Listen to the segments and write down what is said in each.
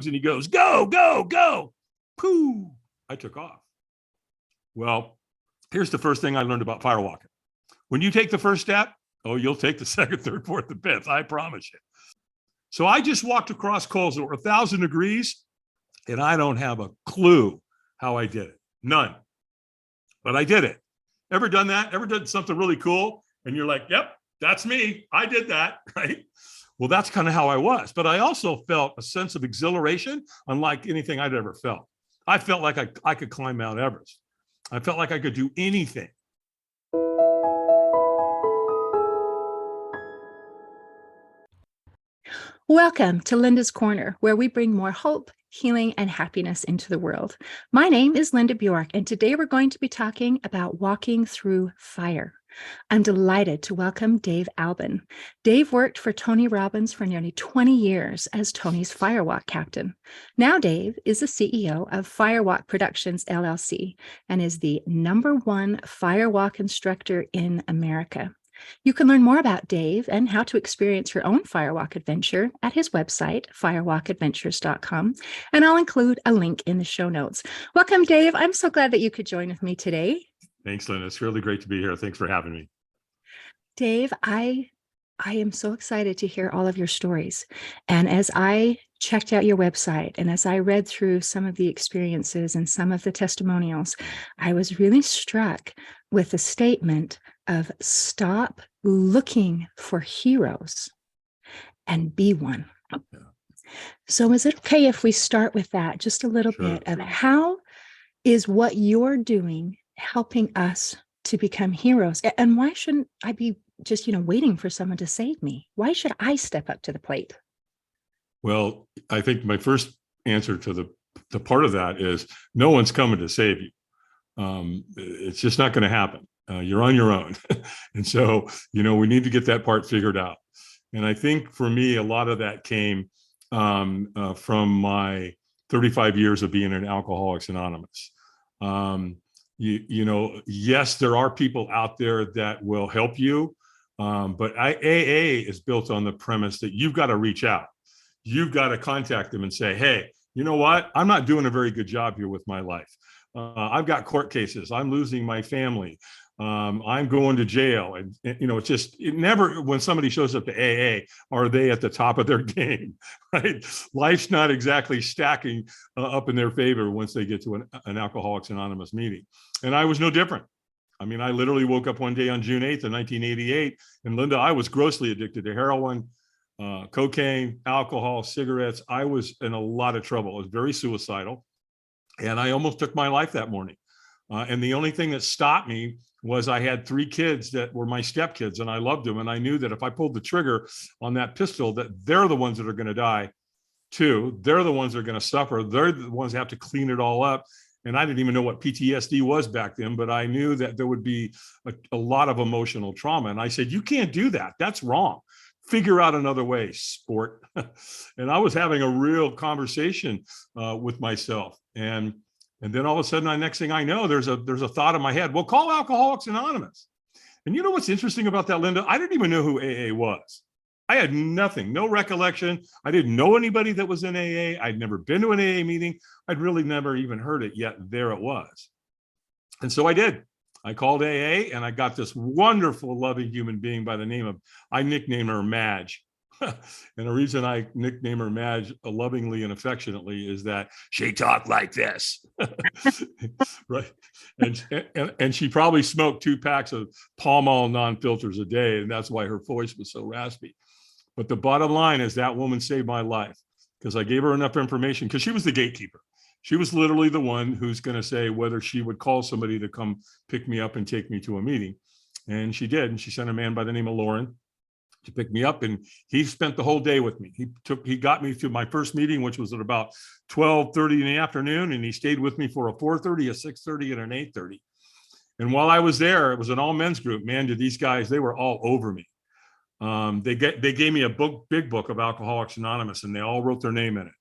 and he goes, go, go, go. Pooh, I took off. Well, here's the first thing I learned about firewalking. When you take the first step, oh, you'll take the second, third, fourth, and fifth. I promise you. So I just walked across coals that were 1,000 degrees, and I don't have a clue how I did it. None. But I did it. Ever done that? Ever done something really cool? And you're like, yep, that's me. I did that, right? Well, that's kind of how I was. But I also felt a sense of exhilaration unlike anything I'd ever felt. I felt like I could climb Mount Everest. I felt like I could do anything. Welcome to Linda's Corner, where we bring more hope, healing, and happiness into the world. My name is Linda Bjork, and today we're going to be talking about walking through fire. I'm delighted to welcome Dave Albin. Dave worked for Tony Robbins for nearly 20 years as Tony's firewalk captain. Now Dave is the CEO of Firewalk Productions, LLC, and is the #1 firewalk instructor in America. You can learn more about Dave and how to experience your own firewalk adventure at his website, firewalkadventures.com, and I'll include a link in the show notes. Welcome, Dave. I'm so glad that you could join with me today. Thanks, Linda. It's really great to be here. Thanks for having me. Dave, I am so excited to hear all of your stories. And as I checked out your website and as I read through some of the experiences and some of the testimonials, I was really struck with the statement of stop looking for heroes and be one. Yeah. So is it okay if we start with that just a little bit of how is what you're doing helping us to become heroes? And why shouldn't I be just, waiting for someone to save me? Why should I step up to the plate? Well, I think my first answer to the part of that is no one's coming to save you. It's just not going to happen. You're on your own. And so, we need to get that part figured out. And I think for me, a lot of that came from my 35 years of being in Alcoholics Anonymous. Yes, there are people out there that will help you. But AA is built on the premise that you've got to reach out. You've got to contact them and say, hey, you know what? I'm not doing a very good job here with my life. I've got court cases. I'm losing my family. I'm going to jail. And it never, when somebody shows up to AA, are they at the top of their game, right? Life's not exactly stacking up in their favor once they get to an Alcoholics Anonymous meeting. And I was no different. I mean, I literally woke up one day on June 8th of 1988, and Linda, I was grossly addicted to heroin, cocaine, alcohol, cigarettes. I was in a lot of trouble. I was very suicidal, and I almost took my life that morning. And the only thing that stopped me was I had 3 kids that were my stepkids, and I loved them. And I knew that if I pulled the trigger on that pistol, that they're the ones that are going to die too. They're the ones that are going to suffer. They're the ones that have to clean it all up. And I didn't even know what PTSD was back then, but I knew that there would be a lot of emotional trauma. And I said, you can't do that. That's wrong. Figure out another way, sport. And I was having a real conversation with myself. And then all of a sudden, next thing I know, there's a thought in my head, well, call Alcoholics Anonymous. And you know what's interesting about that, Linda? I didn't even know who AA was. I had nothing, no recollection. I didn't know anybody that was in AA. I'd never been to an AA meeting. I'd really never even heard it, yet there it was. And so I did. I called AA, and I got this wonderful, loving human being by the name of, I nicknamed her Madge. And the reason I nickname her Madge lovingly and affectionately is that she talked like this, right? And she probably smoked 2 packs of Pall Mall non-filters a day, and that's why her voice was so raspy. But the bottom line is that woman saved my life because I gave her enough information because she was the gatekeeper. She was literally the one who's going to say whether she would call somebody to come pick me up and take me to a meeting. And she did. And she sent a man by the name of Lauren to pick me up. And he spent the whole day with me. He got me to my first meeting, which was at about 12:30 in the afternoon. And he stayed with me for a 4:30, a 6:30, and an 8:30. And while I was there, it was an all men's group. Man, did these guys, they were all over me. They gave me a big book of Alcoholics Anonymous, and they all wrote their name in it.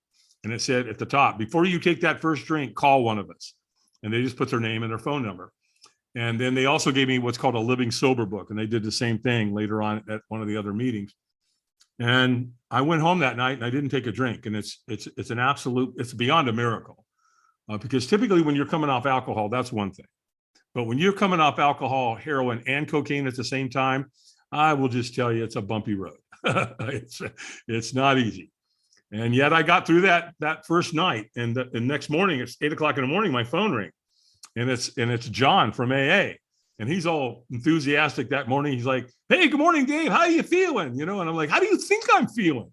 And it said at the top, before you take that first drink, call one of us. And they just put their name and their phone number. And then they also gave me what's called a living sober book. And they did the same thing later on at one of the other meetings. And I went home that night and I didn't take a drink. And it's beyond a miracle. Because typically when you're coming off alcohol, that's one thing. But when you're coming off alcohol, heroin, and cocaine at the same time, I will just tell you, it's a bumpy road. it's not easy. And yet I got through that first night. And the next morning, it's 8:00 in the morning, my phone rings. And it's John from AA. And he's all enthusiastic that morning. He's like, "Hey, good morning, Dave. How are you feeling?" And I'm like, "How do you think I'm feeling?"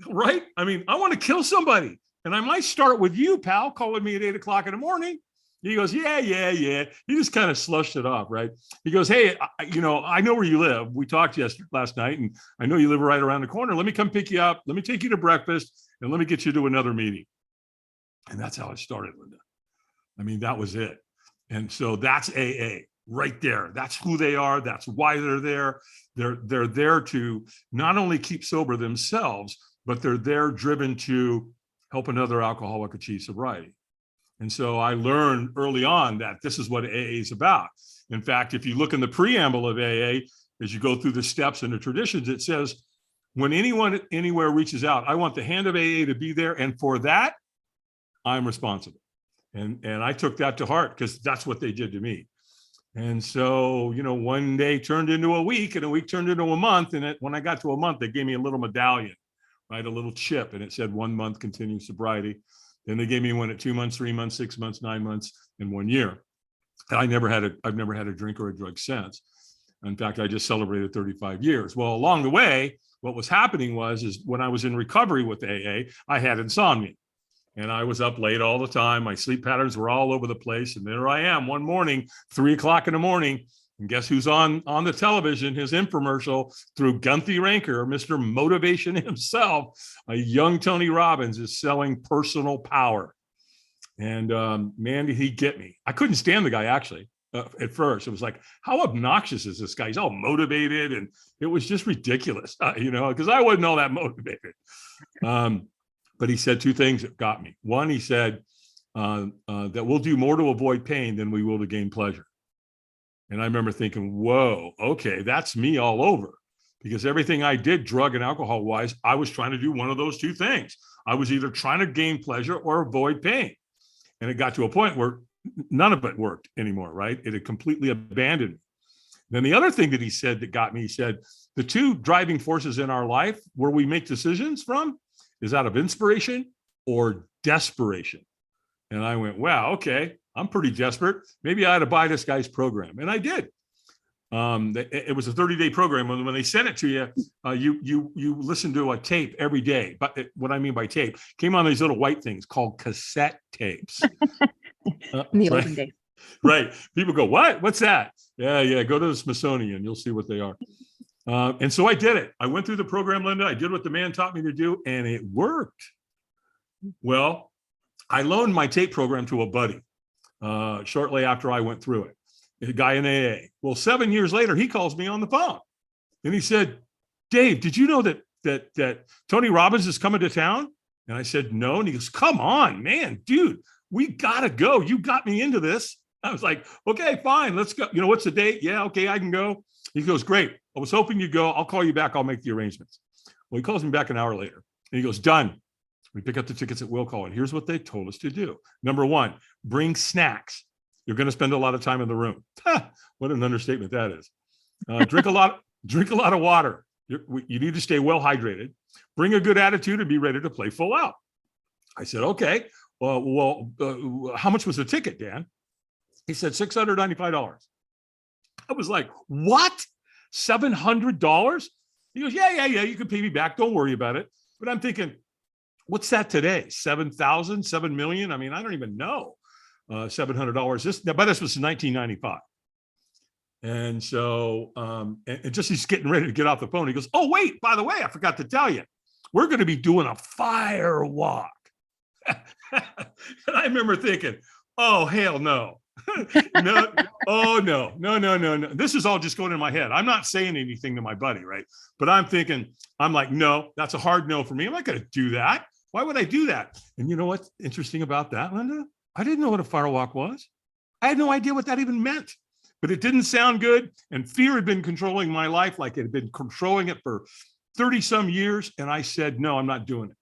Right? I mean, I want to kill somebody. And I might start with you, pal, calling me at 8:00 in the morning. He goes, yeah. He just kind of slushed it off, right? He goes, "Hey, I know where you live. We talked last night, and I know you live right around the corner. Let me come pick you up. Let me take you to breakfast, and let me get you to another meeting." And that's how it started, Linda. I mean, that was it. And so that's AA right there. That's who they are. That's why they're there. They're there to not only keep sober themselves, but they're there driven to help another alcoholic achieve sobriety. And so I learned early on that this is what AA is about. In fact, if you look in the preamble of AA, as you go through the steps and the traditions, it says, when anyone anywhere reaches out, I want the hand of AA to be there. And for that, I'm responsible. And I took that to heart because that's what they did to me. And so, one day turned into a week, and a week turned into a month. And when I got to a month, they gave me a little medallion, right? A little chip, and it said 1 month continued sobriety. Then they gave me one at 2 months, 3 months, 6 months, 9 months, and 1 year. And I've never had a drink or a drug since. In fact, I just celebrated 35 years. Well, along the way, what was happening is when I was in recovery with AA, I had insomnia. And I was up late all the time. My sleep patterns were all over the place. And there I am one morning, 3:00 in the morning. And guess who's on the television? His infomercial through Gunthy Ranker, Mr. Motivation himself. A young Tony Robbins is selling personal power. And man, did he get me. I couldn't stand the guy, actually, at first. It was like, how obnoxious is this guy? He's all motivated. And it was just ridiculous, because I wasn't all that motivated. But he said two things that got me. One, he said that we'll do more to avoid pain than we will to gain pleasure. And I remember thinking, whoa, okay, that's me all over. Because everything I did, drug and alcohol wise, I was trying to do one of those two things. I was either trying to gain pleasure or avoid pain. And it got to a point where none of it worked anymore, right? It had completely abandoned me. Then the other thing that he said that got me, he said, the two driving forces in our life where we make decisions from is out of inspiration or desperation. And I went, wow, okay, I'm pretty desperate. Maybe I ought to buy this guy's program. And I did. It was a 30-day program. When they sent it to you, you listen to a tape every day. But what I mean by tape came on these little white things called cassette tapes. In the olden days. Right. People go, what? What's that? Yeah. Go to the Smithsonian. You'll see what they are. And so I did it. I went through the program, Linda. I did what the man taught me to do, and it worked. Well, I loaned my tape program to a buddy shortly after I went through it, a guy in AA. Well, 7 years later, he calls me on the phone, and he said, "Dave, did you know that Tony Robbins is coming to town?" And I said, "No." And he goes, "Come on, man, dude, we gotta go. You got me into this." I was like, "Okay, fine, let's go. What's the date?" "Yeah, okay, I can go." He goes, "Great. I was hoping you'd go. I'll call you back. I'll make the arrangements." Well, he calls me back an hour later, and he goes, "Done." We pick up the tickets at will call, and here's what they told us to do. Number one, bring snacks. You're going to spend a lot of time in the room. What an understatement that is. Drink a lot of water. You need to stay well hydrated. Bring a good attitude and be ready to play full out. I said, okay. Well, how much was the ticket, Dan? He said $695. I was like, what? $700? He goes, yeah. You can pay me back. Don't worry about it. But I'm thinking, what's that today? 7,000, 7 million? I mean, I don't even know. $700. This was 1995. And so, and just he's getting ready to get off the phone. He goes, "Oh, wait, by the way, I forgot to tell you, we're going to be doing a firewalk." And I remember thinking, oh, hell no. No. Oh, no. This is all just going in my head. I'm not saying anything to my buddy, right? But I'm like, no, that's a hard no for me. I'm not going to do that. Why would I do that? And you know what's interesting about that, Linda? I didn't know what a firewalk was. I had no idea what that even meant. but it didn't sound good. And fear had been controlling my life like it had been controlling it for 30 some years. And I said, no, I'm not doing it.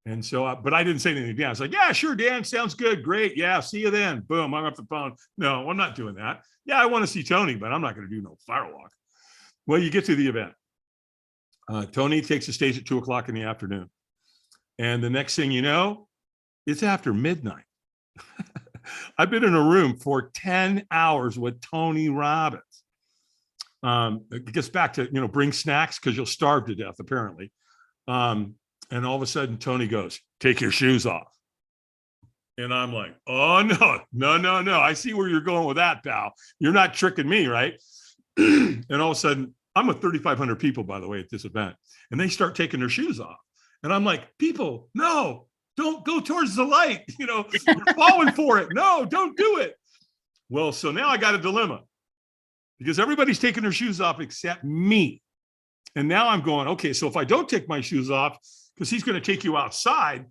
And so, but I didn't say anything. I was like, yeah, sure, Dan, sounds good. Great. Yeah, see you then. Boom, hung up the phone. No, I'm not doing that. Yeah, I want to see Tony, but I'm not going to do no firewalk. Well, you get to the event. Tony takes the stage at 2:00 in the afternoon. And the next thing you know, it's after midnight. I've been in a room for 10 hours with Tony Robbins. It gets back to, bring snacks because you'll starve to death, apparently. And all of a sudden, Tony goes, take your shoes off. And I'm like, oh, no. I see where you're going with that, pal. You're not tricking me, right? And all of a sudden, I'm with 3,500 people, by the way, at this event. And they start taking their shoes off. And I'm like, people, no, don't go towards the light. You're falling for it. No, don't do it. Well, so now I got a dilemma because everybody's taking their shoes off except me. And now I'm going, okay, so if I don't take my shoes off, because he's going to take you outside,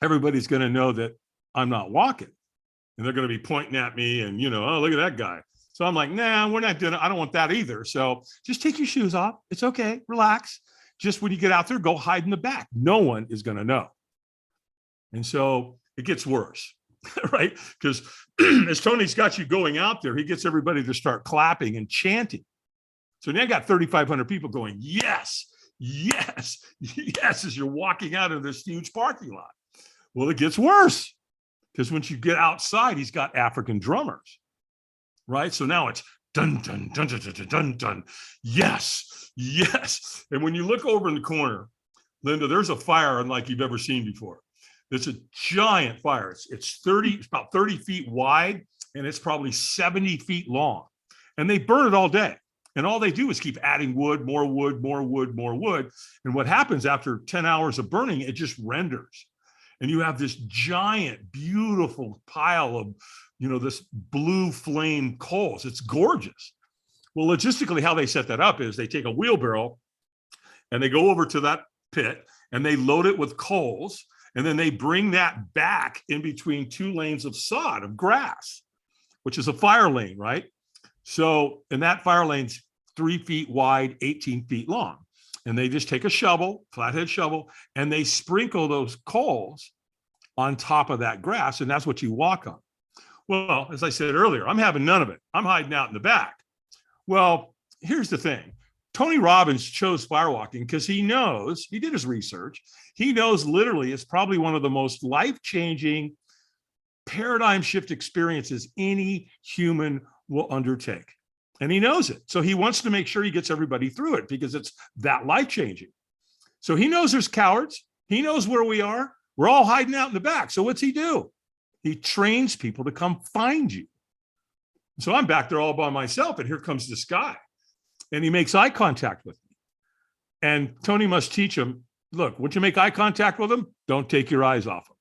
everybody's going to know that I'm not walking. And they're going to be pointing at me and, oh, look at that guy. So I'm like, nah, we're not doing it. I don't want that either. So just take your shoes off. It's okay. Relax. Just when you get out there, go hide in the back. No one is going to know. And so it gets worse, right? Because as Tony's got you going out there, he gets everybody to start clapping and chanting. So now I got 3,500 people going, yes, yes, yes, as you're walking out of this huge parking lot. Well, it gets worse because once you get outside, he's got African drummers, right? So now it's dun, dun, dun, dun, dun, dun, dun. Yes, yes. And when you look over in the corner, Linda, there's a fire unlike you've ever seen before. It's a giant fire. It's about 30 feet wide, and it's probably 70 feet long. And they burn it all day. And all they do is keep adding wood, more wood, more wood, more wood. And what happens after 10 hours of burning, it just renders. And you have this giant, beautiful pile of, this blue flame coals. It's gorgeous. Well, logistically, how they set that up is they take a wheelbarrow and they go over to that pit and they load it with coals. And then they bring that back in between 2 lanes of sod, of grass, which is a fire lane, right? So, and that fire lane's 3 feet wide, 18 feet long. And they just take a shovel, flathead shovel, and they sprinkle those coals on top of that grass. And that's what you walk on. Well, as I said earlier, I'm having none of it. I'm hiding out in the back. Well, here's the thing. Tony Robbins chose firewalking because he did his research. He knows literally it's probably one of the most life-changing paradigm shift experiences any human will undertake. And he knows it. So he wants to make sure he gets everybody through it because it's that life-changing. So he knows there's cowards. He knows where we are. We're all hiding out in the back. So what's he do? He trains people to come find you. So I'm back there all by myself, and here comes this guy. And he makes eye contact with me. And Tony must teach him, look, once you make eye contact with him, don't take your eyes off him.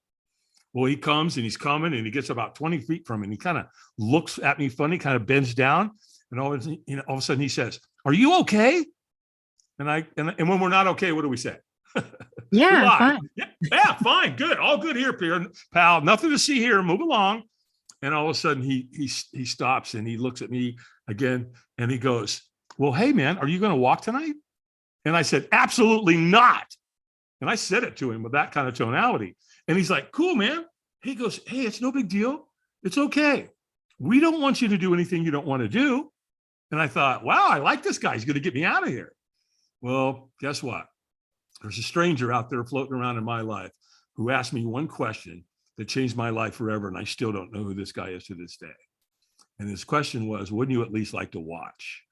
Well, he comes and he's coming and he gets about 20 feet from me. And he kind of looks at me funny, kind of bends down. And all of a sudden he says, are you okay? And when we're not okay, what do we say? Yeah, fine. Yeah, fine. Good. All good here, pal. Nothing to see here. Move along. And all of a sudden he stops and he looks at me again and he goes, well, hey, man, are you going to walk tonight? And I said, absolutely not. And I said it to him with that kind of tonality. And he's like, cool, man. He goes, hey, it's no big deal. It's okay. We don't want you to do anything you don't want to do. And I thought, wow, I like this guy. He's going to get me out of here. Well, guess what? There's a stranger out there floating around in my life who asked me one question that changed my life forever. And I still don't know who this guy is to this day. And his question was, wouldn't you at least like to watch?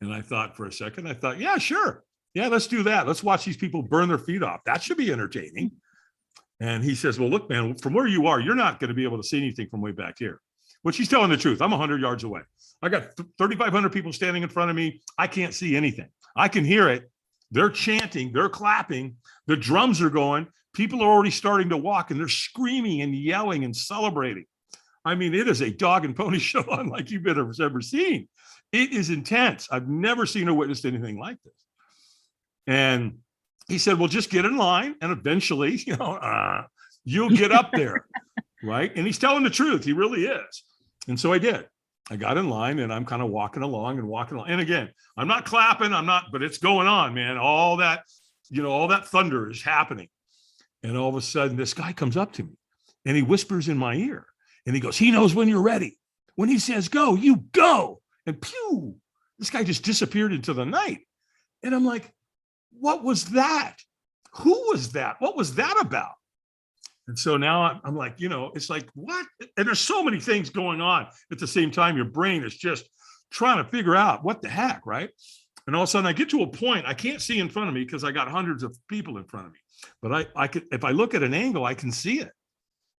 And I thought for a second, yeah, sure. Yeah, let's do that. Let's watch these people burn their feet off. That should be entertaining. And he says, well, look, man, from where you are, you're not going to be able to see anything from way back here. Which he's telling the truth. I'm 100 yards away. I got 3,500 people standing in front of me. I can't see anything. I can hear it. They're chanting. They're clapping. The drums are going. People are already starting to walk, and they're screaming and yelling and celebrating. I mean, it is a dog and pony show unlike you've ever seen. It is intense. I've never seen or witnessed anything like this. And he said, well, just get in line. And eventually, you'll get up there. Right. And he's telling the truth. He really is. And so I did. I got in line and I'm kind of walking along. And again, I'm not clapping, but it's going on, man. All that, all that thunder is happening. And all of a sudden, this guy comes up to me and he whispers in my ear and he goes, he knows when you're ready. When he says go, you go. And pew, this guy just disappeared into the night. And I'm like, what was that? Who was that? What was that about? And so now I'm like, it's like, what? And there's so many things going on at the same time. Your brain is just trying to figure out what the heck, right? And all of a sudden I get to a point I can't see in front of me because I got hundreds of people in front of me. But I could, if I look at an angle, I can see it.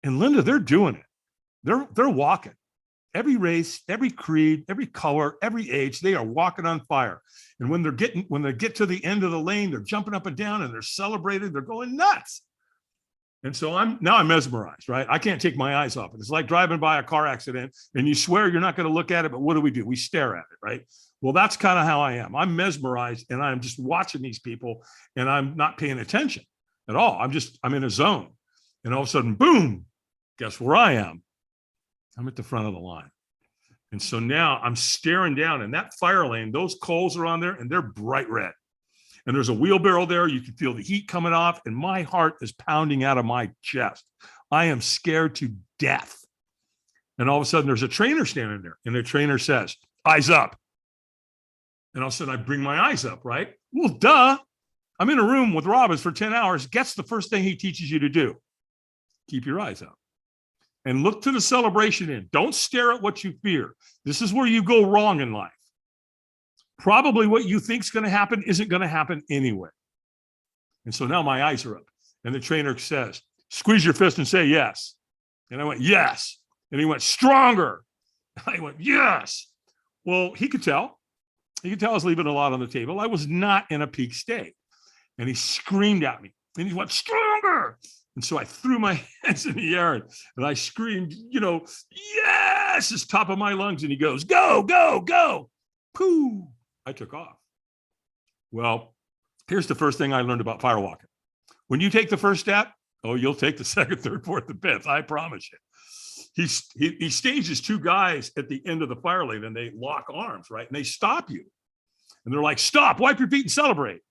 And Linda, they're doing it. They're walking. Every race, every creed, every color, every age, they are walking on fire. And when they get to the end of the lane, they're jumping up and down and they're celebrating. They're going nuts. And so I'm mesmerized, right? I can't take my eyes off it. It's like driving by a car accident and you swear you're not going to look at it, but what do? We stare at it, right? Well, that's kind of how I am. I'm mesmerized and I'm just watching these people and I'm not paying attention at all. I'm in a zone. And all of a sudden, boom, guess where I am? I'm at the front of the line. And so now I'm staring down in that fire lane. Those coals are on there and they're bright red. And there's a wheelbarrow there. You can feel the heat coming off and my heart is pounding out of my chest. I am scared to death. And all of a sudden there's a trainer standing there and the trainer says, eyes up. And all of a sudden I bring my eyes up, right? Well, duh. I'm in a room with Robbins for 10 hours. Guess the first thing he teaches you to do? Keep your eyes up. And look to the celebration end. Don't stare at what you fear. This is where you go wrong in life. Probably what you think is going to happen isn't going to happen anyway. And so now my eyes are up. And the trainer says, squeeze your fist and say yes. And I went, yes. And he went, stronger. I went, yes. Well, he could tell. He could tell I was leaving a lot on the table. I was not in a peak state. And he screamed at me. And he went, stronger. And so I threw my hands in the air and I screamed, yes, it's top of my lungs. And he goes, go, go, go. Pooh. I took off. Well, here's the first thing I learned about firewalking. When you take the first step, you'll take the second, third, fourth, and fifth. I promise you. He stages two guys at the end of the fire lane and they lock arms, right? And they stop you. And they're like, stop, wipe your feet and celebrate.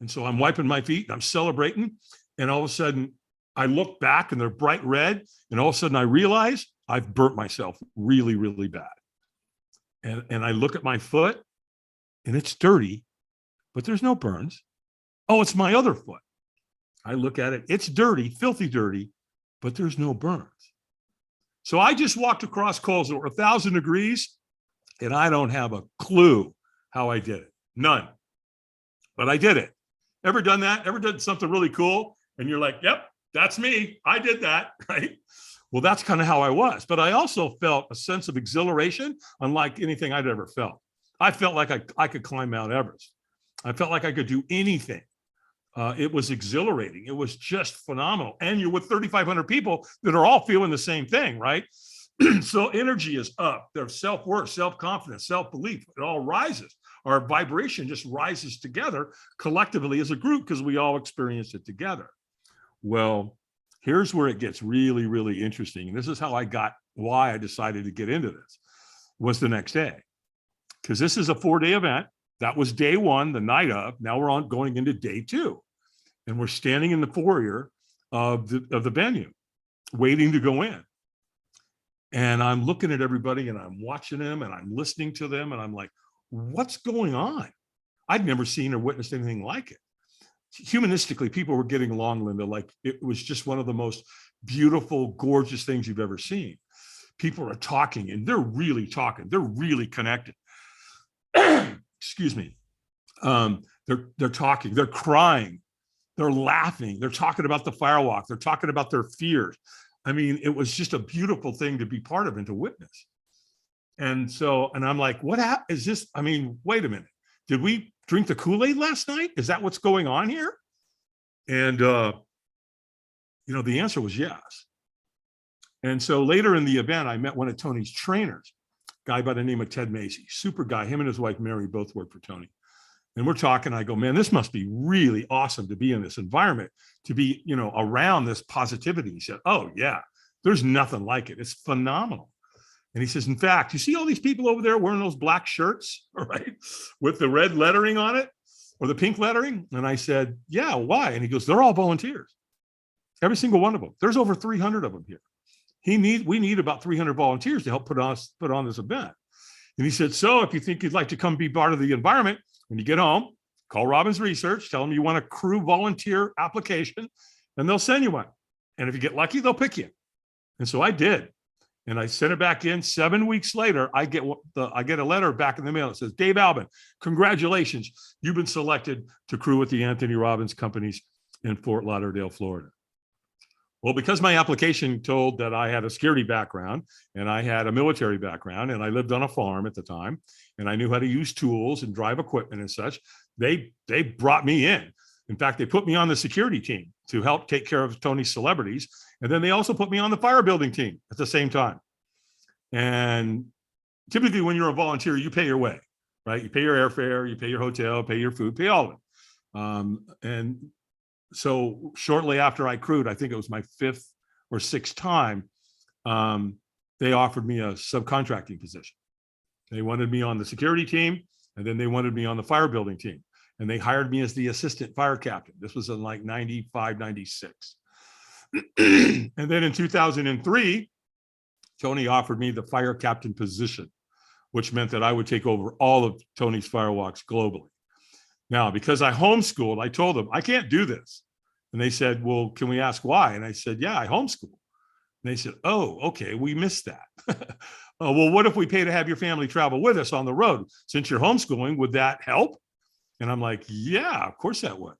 And so I'm wiping my feet and I'm celebrating. And all of a sudden, I look back and they're bright red. And all of a sudden I realize I've burnt myself really, really bad. And I look at my foot and it's dirty, but there's no burns. Oh, it's my other foot. I look at it. It's dirty, filthy dirty, but there's no burns. So I just walked across coals that were 1,000 degrees and I don't have a clue how I did it. None. But I did it. Ever done that? Ever done something really cool? And you're like, yep, that's me. I did that, right? Well, that's kind of how I was. But I also felt a sense of exhilaration unlike anything I'd ever felt. I felt like I could climb Mount Everest. I felt like I could do anything. It was exhilarating. It was just phenomenal. And you're with 3,500 people that are all feeling the same thing, right? So energy is up. Their self-worth, self-confidence, self-belief, it all rises. Our vibration just rises together collectively as a group because we all experience it together. Well, here's where it gets really, really interesting. And this is how why I decided to get into this, was the next day. Because this is a 4-day event. That was day one, the night of. Now we're going into day two. And we're standing in the foyer of the venue, waiting to go in. And I'm looking at everybody and I'm watching them and I'm listening to them. And I'm like, what's going on? I'd never seen or witnessed anything like it. Humanistically, people were getting along, Linda, like it was just one of the most beautiful, gorgeous things you've ever seen. People are talking and they're really talking. They're really connected. Excuse me. They're talking, they're crying, they're laughing, they're talking about the firewalk, they're talking about their fears. I mean, it was just a beautiful thing to be part of and to witness. And I'm like, what is this? I mean, wait a minute. Did we drink the Kool-Aid last night? Is that what's going on here? And, the answer was yes. And so later in the event, I met one of Tony's trainers, a guy by the name of Ted Macy, super guy. Him and his wife, Mary, both work for Tony. And we're talking, I go, man, this must be really awesome to be in this environment, to be, around this positivity. He said, oh yeah, there's nothing like it. It's phenomenal. And he says, in fact, you see all these people over there wearing those black shirts, right, with the red lettering on it or the pink lettering? And I said, yeah, why? And he goes, they're all volunteers. Every single one of them. There's over 300 of them here. We need about 300 volunteers to help put on this event. And he said, so if you think you'd like to come be part of the environment, when you get home, call Robbins Research, tell them you want a crew volunteer application, and they'll send you one. And if you get lucky, they'll pick you. And so I did. And I sent it back in. 7 weeks later, I get a letter back in the mail that says, Dave Albin, congratulations. You've been selected to crew with the Anthony Robbins companies in Fort Lauderdale, Florida. Well, because my application told that I had a security background and I had a military background and I lived on a farm at the time and I knew how to use tools and drive equipment and such, they brought me in. In fact, they put me on the security team to help take care of Tony's celebrities. And then they also put me on the fire building team at the same time. And typically when you're a volunteer, you pay your way, right? You pay your airfare, you pay your hotel, pay your food, pay all of it. And so shortly after I crewed, I think it was my 5th or 6th time, they offered me a subcontracting position. They wanted me on the security team, and then they wanted me on the fire building team. And they hired me as the assistant fire captain. This was in like 95, 96. And then in 2003, Tony offered me the fire captain position, which meant that I would take over all of Tony's firewalks globally. Now, because I homeschooled, I told them, I can't do this. And they said, well, can we ask why? And I said, yeah, I homeschool. And they said, oh, okay, we missed that. Well, what if we pay to have your family travel with us on the road? Since you're homeschooling, would that help? And I'm like, yeah, of course that would.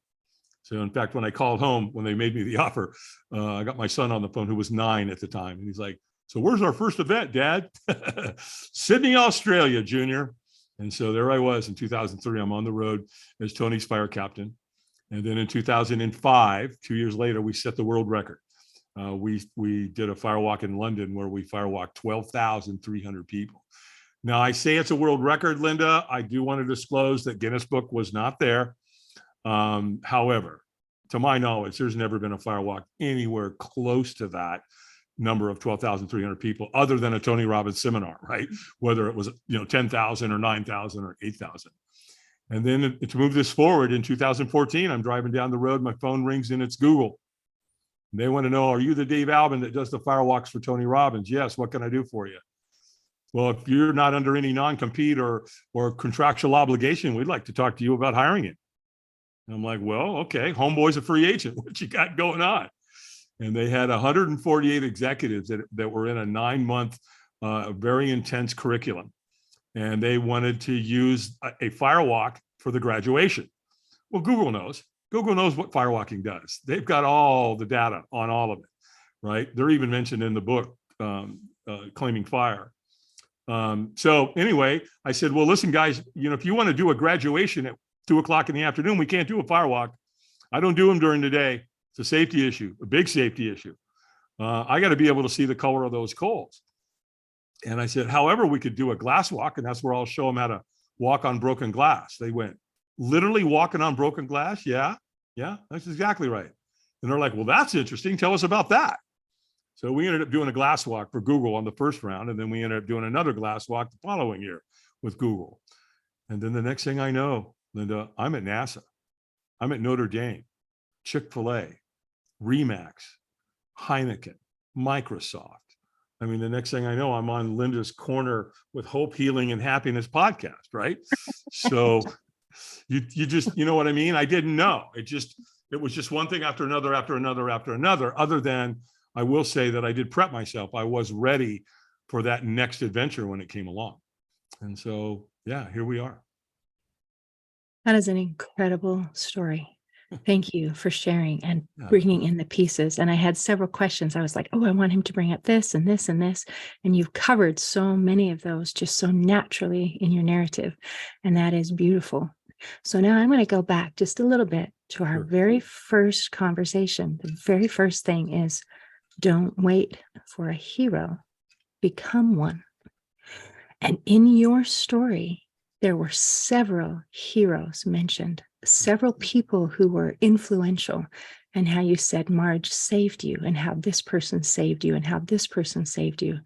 So in fact, when I called home, when they made me the offer, I got my son on the phone who was 9 at the time. And he's like, so where's our first event, Dad? Sydney, Australia, Junior. And so there I was in 2003. I'm on the road as Tony's fire captain. And then in 2005, 2 years later, we set the world record. We did a firewalk in London where we firewalked 12,300 people. Now, I say it's a world record, Linda. I do want to disclose that Guinness Book was not there. However, to my knowledge, there's never been a firewalk anywhere close to that number of 12,300 people other than a Tony Robbins seminar, right? Whether it was 10,000 or 9,000 or 8,000. And then to move this forward in 2014, I'm driving down the road, my phone rings and it's Google. They want to know, are you the Dave Albin that does the firewalks for Tony Robbins? Yes, what can I do for you? Well, if you're not under any non-compete or contractual obligation, we'd like to talk to you about hiring it. And I'm like, well, okay, homeboy's a free agent. What you got going on? And they had 148 executives that were in a 9-month, very intense curriculum. And they wanted to use a firewalk for the graduation. Well, Google knows. Google knows what firewalking does. They've got all the data on all of it, right? They're even mentioned in the book, Claiming Fire. So anyway, I said, well, listen, guys, if you want to do a graduation at 2 o'clock in the afternoon, we can't do a firewalk. I don't do them during the day. It's a safety issue, a big safety issue. I got to be able to see the color of those coals. And I said, however, we could do a glass walk, and that's where I'll show them how to walk on broken glass. They went, literally walking on broken glass? Yeah, that's exactly right. And they're like, well, that's interesting. Tell us about that. So we ended up doing a glass walk for Google on the first round, and then we ended up doing another glass walk the following year with Google. And then the next thing I know, Linda, I'm at NASA. I'm at Notre Dame, Chick-fil-A, Remax, Heineken, Microsoft. I mean, the next thing I know, I'm on Linda's Corner with Hope, Healing, and Happiness podcast, right? So you just, you know what I mean? I didn't know. It was just one thing after another, other than I will say that I did prep myself. I was ready for that next adventure when it came along. And so, yeah, here we are. That is an incredible story. Thank you for sharing and bringing in the pieces. And I had several questions. I was like, oh, I want him to bring up this and this and this. And you've covered so many of those just so naturally in your narrative. And that is beautiful. So now I'm going to go back just a little bit to our very first conversation. The very first thing is, don't wait for a hero, become one. And in your story, there were several heroes mentioned, several people who were influential, and how you said Marge saved you, and how this person saved you, and how this person saved you.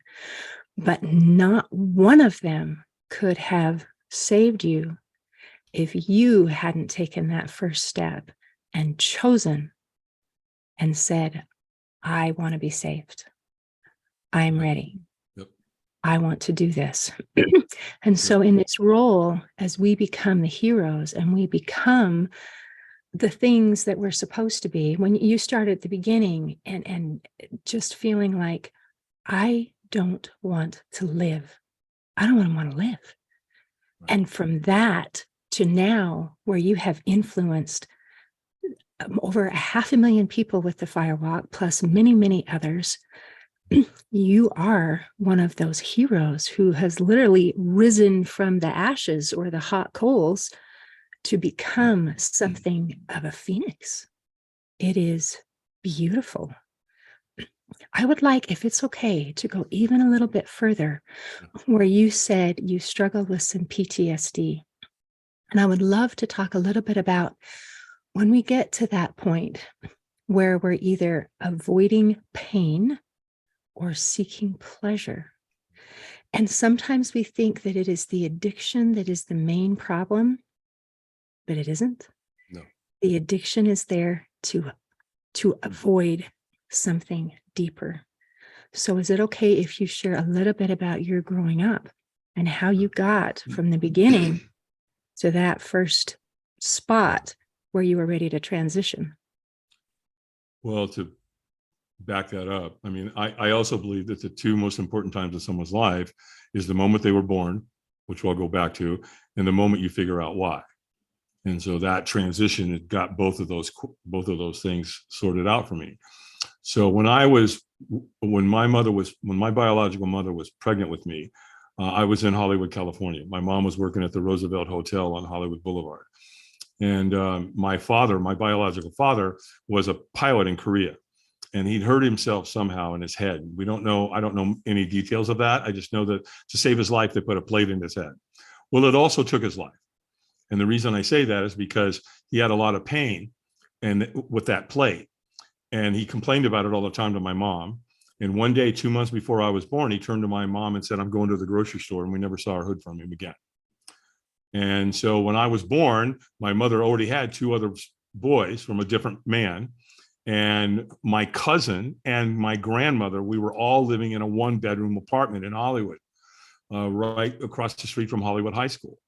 but not one of them could have saved you if you hadn't taken that first step and chosen and said, I want to be saved. I'm ready. Yep. I want to do this. And so in this role, as we become the heroes and we become the things that we're supposed to be, when you start at the beginning and just feeling like, I don't want to live. I don't want to live. Right. And from that to now, where you have influenced over 500,000 people with the firewalk, plus many, many others, you are one of those heroes who has literally risen from the ashes or the hot coals to become something of a phoenix. It is beautiful. I would like, if it's okay, to go even a little bit further, where you said you struggle with some PTSD. And I would love to talk a little bit about when we get to that point where we're either avoiding pain or seeking pleasure. And sometimes we think that it is the addiction that is the main problem, but it isn't. No. The addiction is there to avoid something deeper. So is it okay if you share a little bit about your growing up and how you got from the beginning to that first spot where you were ready to transition? Well, to back that up, I mean, I also believe that the two most important times in someone's life is the moment they were born, which I'll go back to, and the moment you figure out why. And so that transition, it got both of those things sorted out for me. So when my biological mother was pregnant with me, I was in Hollywood, California. My mom was working at the Roosevelt Hotel on Hollywood Boulevard. And my biological father was a pilot in Korea. And he'd hurt himself somehow in his head. I don't know any details of that. I just know that to save his life, they put a plate in his head. Well, it also took his life. And the reason I say that is because he had a lot of pain with that plate. And he complained about it all the time to my mom. And one day, 2 months before I was born, he turned to my mom and said, I'm going to the grocery store. And we never saw a hood from him again. And so when I was born, my mother already had 2 other boys from a different man. And my cousin and my grandmother, we were all living in a 1-bedroom apartment in Hollywood, right across the street from Hollywood High School.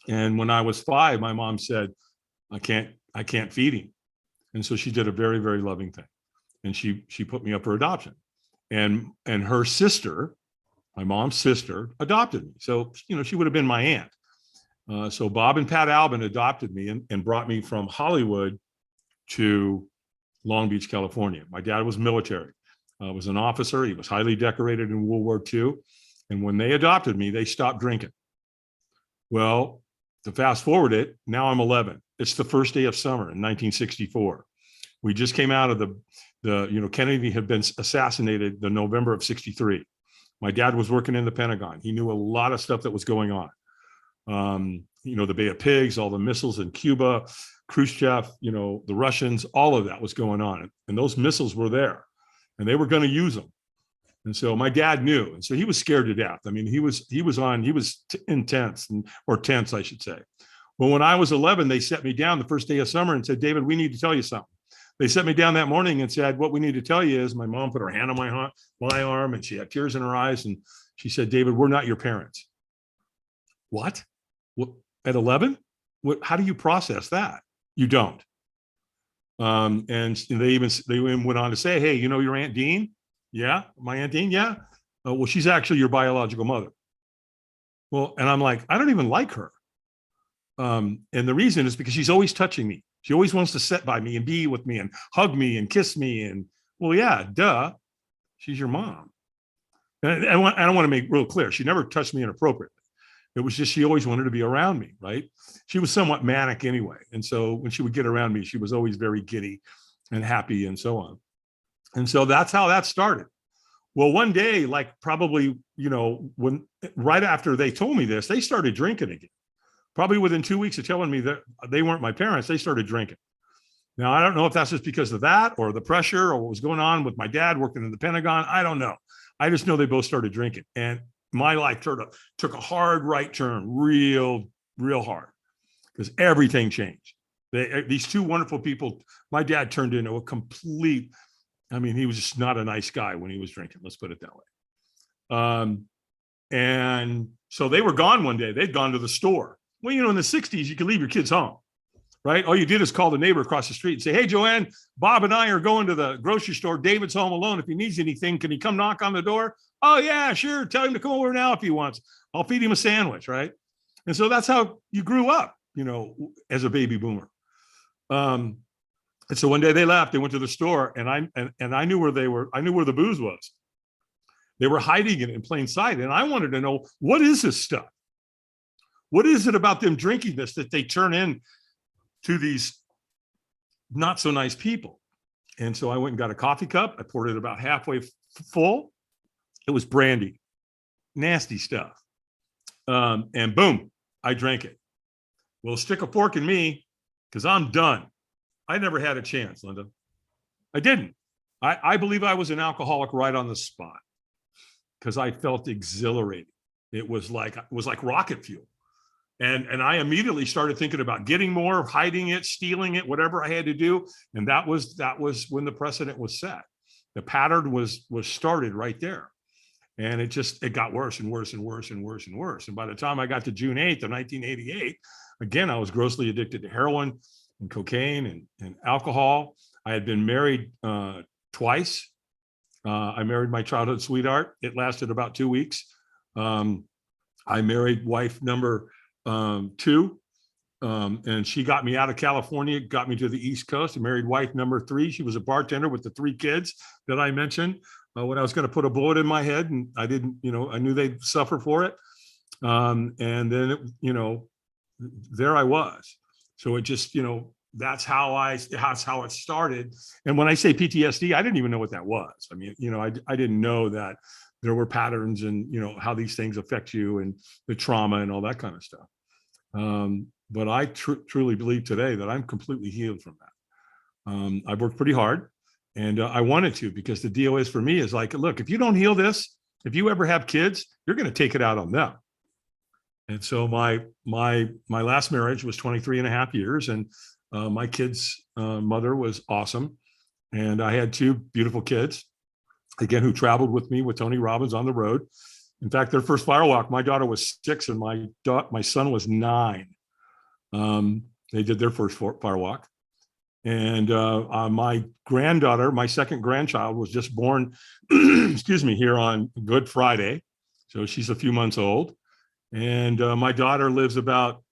And when I was 5, my mom said, I can't feed him. And so she did a very, very loving thing. And she put me up for adoption. And her sister, my mom's sister, adopted me. So, she would have been my aunt. So Bob and Pat Albin adopted me and brought me from Hollywood to Long Beach, California. My dad was military, was an officer. He was highly decorated in World War II. And when they adopted me, they stopped drinking. Well, to fast forward it, now I'm 11. It's the first day of summer in 1964. We just came out of Kennedy had been assassinated the November of 63. My dad was working in the Pentagon. He knew a lot of stuff that was going on. The Bay of Pigs, all the missiles in Cuba, Khrushchev, the Russians, all of that was going on. And those missiles were there and they were going to use them. And so my dad knew. And so he was scared to death. I mean, he was intense or tense, I should say. Well, when I was 11, they set me down the first day of summer and said, David, we need to tell you something. They set me down that morning and said, what we need to tell you is, my mom put her hand on my arm and she had tears in her eyes. And she said, David, we're not your parents. What? At 11? How do you process that? You don't. And they even went on to say, hey, your Aunt Dean? Yeah, my Aunt Dean, yeah. Well, she's actually your biological mother. Well, and I'm like, I don't even like her. And the reason is because she's always touching me. She always wants to sit by me and be with me and hug me and kiss me. And well, yeah, duh, she's your mom. And I don't want to make real clear. She never touched me inappropriately. It was just, she always wanted to be around me, right? She was somewhat manic anyway. And so when she would get around me, she was always very giddy and happy and so on. And so that's how that started. Well, one day, like probably, right after they told me this, they started drinking again. Probably within 2 weeks of telling me that they weren't my parents, they started drinking. Now, I don't know if that's just because of that or the pressure or what was going on with my dad working in the Pentagon. I don't know. I just know they both started drinking, and my life took a hard right turn, real hard, because everything changed. These two wonderful people, my dad turned into a complete, I mean, he was just not a nice guy when he was drinking. Let's put it that way. And so they were gone one day. They'd gone to the store. Well, in the 60s, you could leave your kids home, right? All you did is call the neighbor across the street and say, hey, Joanne, Bob and I are going to the grocery store. David's home alone. If he needs anything, can he come knock on the door? Oh, yeah, sure. Tell him to come over now if he wants. I'll feed him a sandwich, right? And so that's how you grew up, as a baby boomer. And so one day they left. They went to the store, and I knew where they were. I knew where the booze was. They were hiding it in plain sight, and I wanted to know, what is this stuff? What is it about them drinking this that they turn in to these not so nice people? And so I went and got a coffee cup. I poured it about halfway full. It was brandy, nasty stuff. And boom, I drank it. Well, stick a fork in me, because I'm done. I never had a chance, Linda. I didn't. I believe I was an alcoholic right on the spot, because I felt exhilarated. It was like rocket fuel. And I immediately started thinking about getting more, hiding it, stealing it, whatever I had to do. And that was when the precedent was set. The pattern was started right there. And it got worse and worse and worse and worse and worse. And by the time I got to June 8th of 1988, again, I was grossly addicted to heroin and cocaine and alcohol. I had been married twice. I married my childhood sweetheart. It lasted about 2 weeks. I married wife number 2, and she got me out of California, got me to the East Coast. I married wife number 3. She was a bartender with the 3 kids that I mentioned. When I was going to put a bullet in my head, and I didn't, I knew they'd suffer for it. And then, there I was. So it just, that's how it started. And when I say PTSD, I didn't even know what that was. I mean, I didn't know that there were patterns and, how these things affect you and the trauma and all that kind of stuff. But I truly believe today that I'm completely healed from that. I've worked pretty hard, and I wanted to, because the deal is for me is like, look, if you don't heal this, if you ever have kids, you're going to take it out on them. And so my last marriage was 23 and a half years, and my kids' mother was awesome. And I had 2 beautiful kids, again, who traveled with me with Tony Robbins on the road. In fact, their first firewalk, my daughter was 6 and my son was 9. They did their first firewalk. And my granddaughter, my second grandchild, was just born, excuse me, here on Good Friday. So she's a few months old. And my daughter lives about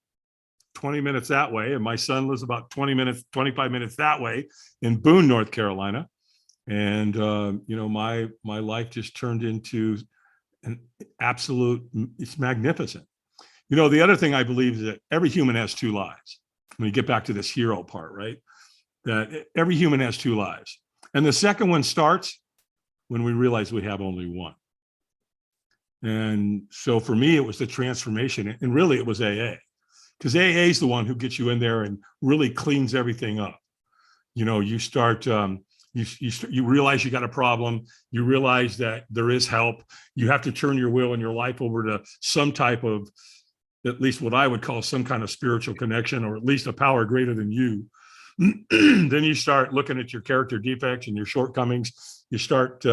20 minutes that way, and my son lives about 25 minutes that way in Boone, North Carolina. And my life just turned into an absolute, it's magnificent. The other thing I believe is that every human has 2 lives. When you get back to this hero part, right? That every human has 2 lives. And the second one starts when we realize we have only one. And so for me, it was the transformation, and really it was AA, because AA is the one who gets you in there and really cleans everything up. You start, you realize you got a problem. You realize that there is help. You have to turn your will and your life over to some type of, at least what I would call some kind of spiritual connection, or at least a power greater than you. Then you start looking at your character defects and your shortcomings. You start,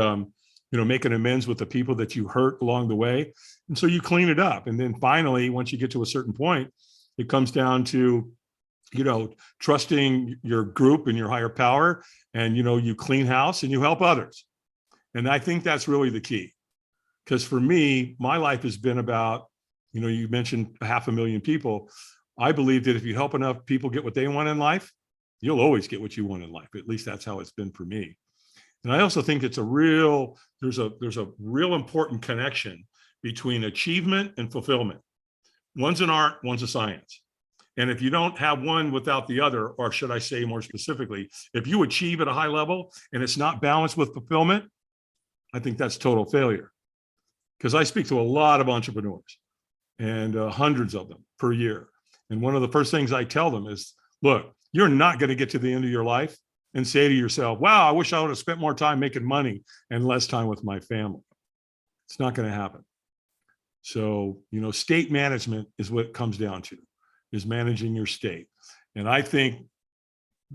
making amends with the people that you hurt along the way. And so you clean it up. And then finally, once you get to a certain point, it comes down to, trusting your group and your higher power, and, you clean house and you help others. And I think that's really the key. Because for me, my life has been about, you mentioned 500,000 people. I believe that if you help enough people get what they want in life, you'll always get what you want in life. At least that's how it's been for me. And I also think there's a real important connection between achievement and fulfillment. One's an art, one's a science. And if you don't have one without the other, or should I say more specifically, if you achieve at a high level and it's not balanced with fulfillment, I think that's total failure. Because I speak to a lot of entrepreneurs, and hundreds of them per year. And one of the first things I tell them is, look, you're not going to get to the end of your life and say to yourself, wow, I wish I would have spent more time making money and less time with my family. It's not going to happen. So, state management is what it comes down to, is managing your state. And I think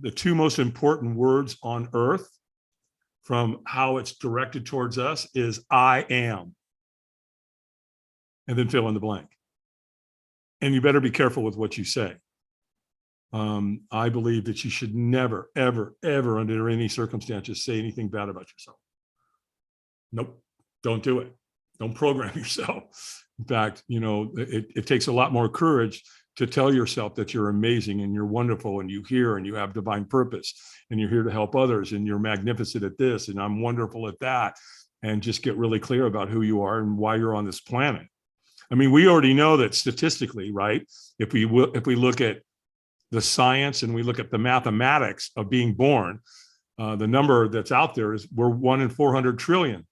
the two most important words on earth from how it's directed towards us is I am. And then fill in the blank. And you better be careful with what you say. I believe that you should never, ever, ever, under any circumstances, say anything bad about yourself. Nope, don't do it. Don't program yourself. In fact, it takes a lot more courage to tell yourself that you're amazing and you're wonderful and you hear and you have divine purpose and you're here to help others and you're magnificent at this and I'm wonderful at that, and just get really clear about who you are and why you're on this planet. I mean, we already know that statistically, right? If we look at the science and we look at the mathematics of being born, the number that's out there is we're 1 in 400 trillion.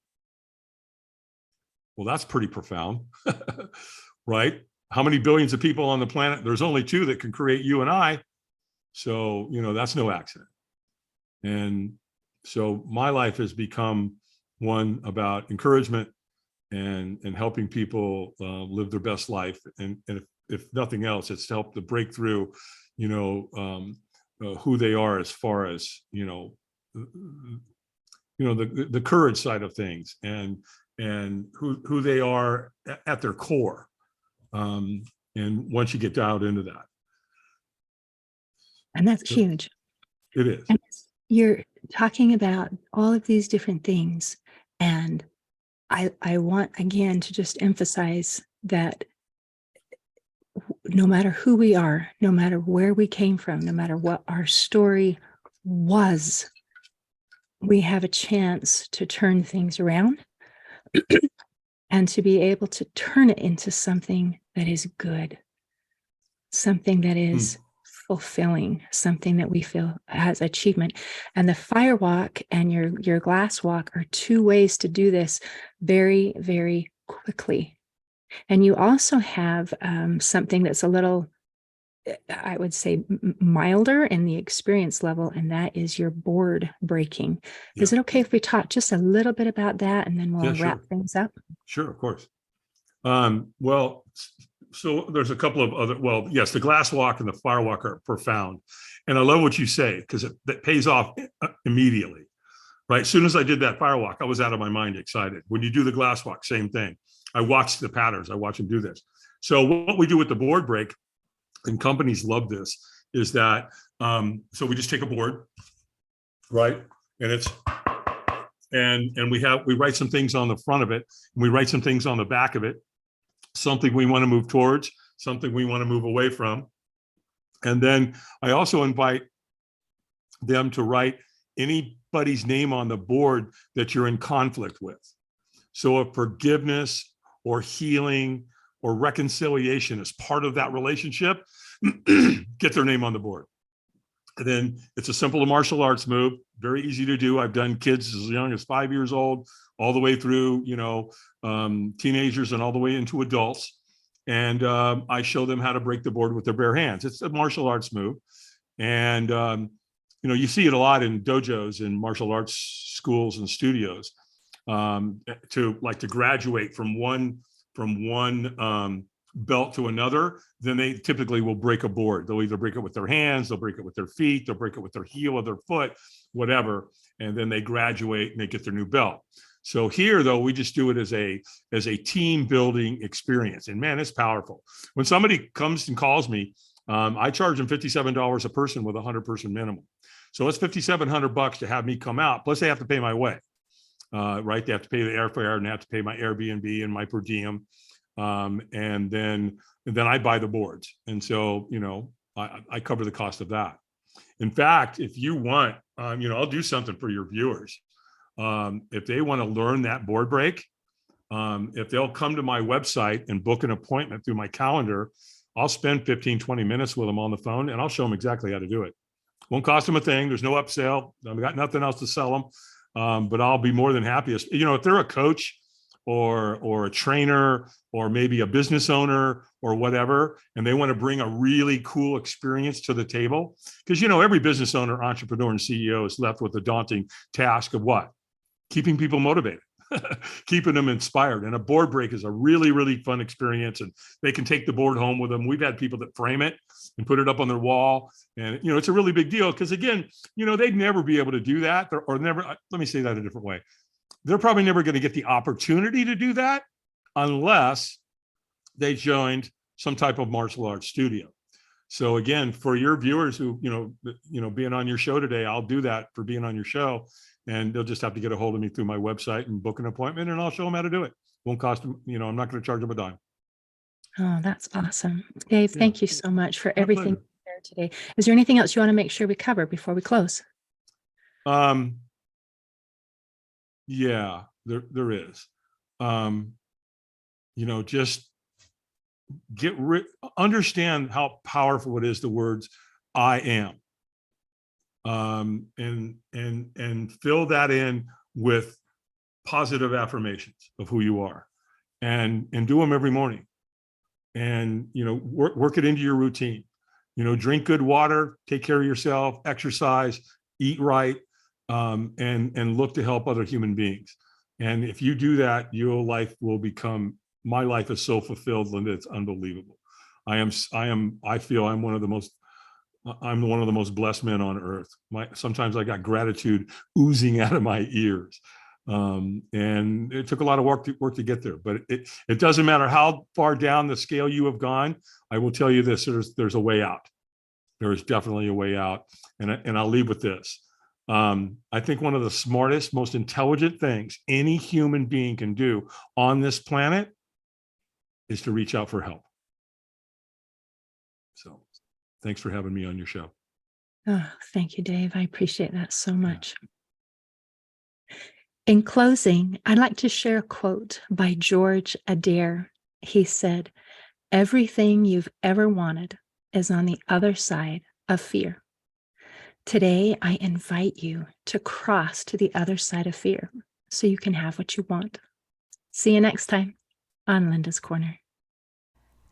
Well, that's pretty profound, right? How many billions of people on the planet? There's only 2 that can create you and I. So, that's no accident. And so my life has become one about encouragement and helping people live their best life. And if nothing else, it's to help to break through, who they are as far as, the courage side of things and who they are at their core. And once you get dialed into that. And that's huge. It is. And you're talking about all of these different things. And I want, again, to just emphasize that no matter who we are, no matter where we came from, no matter what our story was, we have a chance to turn things around and to be able to turn it into something that is good, something that is fulfilling, something that we feel has achievement. And the firewalk and your glass walk are 2 ways to do this very, very quickly. And you also have something that's a little, I would say, milder in the experience level, and that is your board breaking. Yeah. Is it okay if we talk just a little bit about that, and then we'll wrap things up? Sure, of course. Well, so there's a couple of other, yes, the glass walk and the firewalk are profound. And I love what you say, because that pays off immediately, right? As soon as I did that firewalk, I was out of my mind excited. When you do the glass walk, same thing. I watch the patterns. I watch them do this. So what we do with the board break, and companies love this, is that, so we just take a board, right? And we write some things on the front of it, and we write some things on the back of it, something we want to move towards, something we want to move away from. And then I also invite them to write anybody's name on the board that you're in conflict with. So if forgiveness or healing or reconciliation is part of that relationship, get their name on the board. And then it's a simple martial arts move, very easy to do. I've done kids as young as 5 years old, all the way through, teenagers and all the way into adults. And I show them how to break the board with their bare hands. It's a martial arts move. And, you see it a lot in dojos and martial arts schools and studios, to graduate from one belt to another. Then they typically will break a board. They'll either break it with their hands, they'll break it with their feet, they'll break it with their heel of their foot, whatever. And then they graduate and they get their new belt. So here, though, we just do it as a team building experience. And man, it's powerful. When somebody comes and calls me, I charge them $57 a person with a 100-person minimum. So it's $5,700 to have me come out. Plus they have to pay my way, right? They have to pay the airfare and they have to pay my Airbnb and my per diem. And then I buy the boards. And so, I cover the cost of that. In fact, if you want, I'll do something for your viewers. If they want to learn that board break, if they'll come to my website and book an appointment through my calendar, I'll spend 15, 20 minutes with them on the phone and I'll show them exactly how to do it. Won't cost them a thing. There's no upsell. I've got nothing else to sell them. But I'll be more than happy. If they're a coach or a trainer or maybe a business owner or whatever, and they want to bring a really cool experience to the table, because, every business owner, entrepreneur, and CEO is left with the daunting task of what? Keeping people motivated. keeping them inspired. And a board break is a really, really fun experience. And they can take the board home with them. We've had people that frame it and put it up on their wall. And, it's a really big deal because, again, they'd never be able to do that or never. Let me say that a different way. They're probably never going to get the opportunity to do that unless they joined some type of martial arts studio. So again, for your viewers who, being on your show today, I'll do that for being on your show, and they'll just have to get a hold of me through my website and book an appointment, and I'll show them how to do it. Won't cost them, I'm not going to charge them a dime. Oh, that's awesome. Dave, thank you so much for everything you shared today. Is there anything else you want to make sure we cover before we close? Yeah, there is. Just understand how powerful it is, the words I am. And fill that in with positive affirmations of who you are, and do them every morning, and work it into your routine. Drink good water, take care of yourself, exercise, eat right, and look to help other human beings. And if you do that, your life will become. My life is so fulfilled, Linda, it's unbelievable. I feel I'm one of the most blessed men on earth. Sometimes I got gratitude oozing out of my ears. And it took a lot of work to get there, but it doesn't matter how far down the scale you have gone. I will tell you this, there's a way out. There is definitely a way out. And I'll leave with this. I think one of the smartest, most intelligent things any human being can do on this planet is to reach out for help. So thanks for having me on your show. Oh, thank you, Dave. I appreciate that so much. Yeah. In closing, I'd like to share a quote by George Adair. He said, "Everything you've ever wanted is on the other side of fear. Today, I invite you to cross to the other side of fear so you can have what you want." See you next time on Linda's Corner.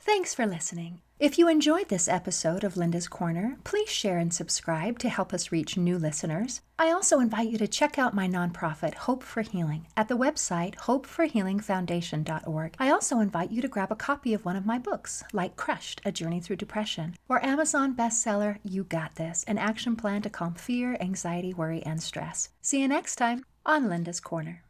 Thanks for listening. If you enjoyed this episode of Linda's Corner, please share and subscribe to help us reach new listeners. I also invite you to check out my nonprofit, Hope for Healing, at the website hopeforhealingfoundation.org. I also invite you to grab a copy of one of my books, like Crushed, A Journey Through Depression, or Amazon bestseller, You Got This, an action plan to calm fear, anxiety, worry, and stress. See you next time on Linda's Corner.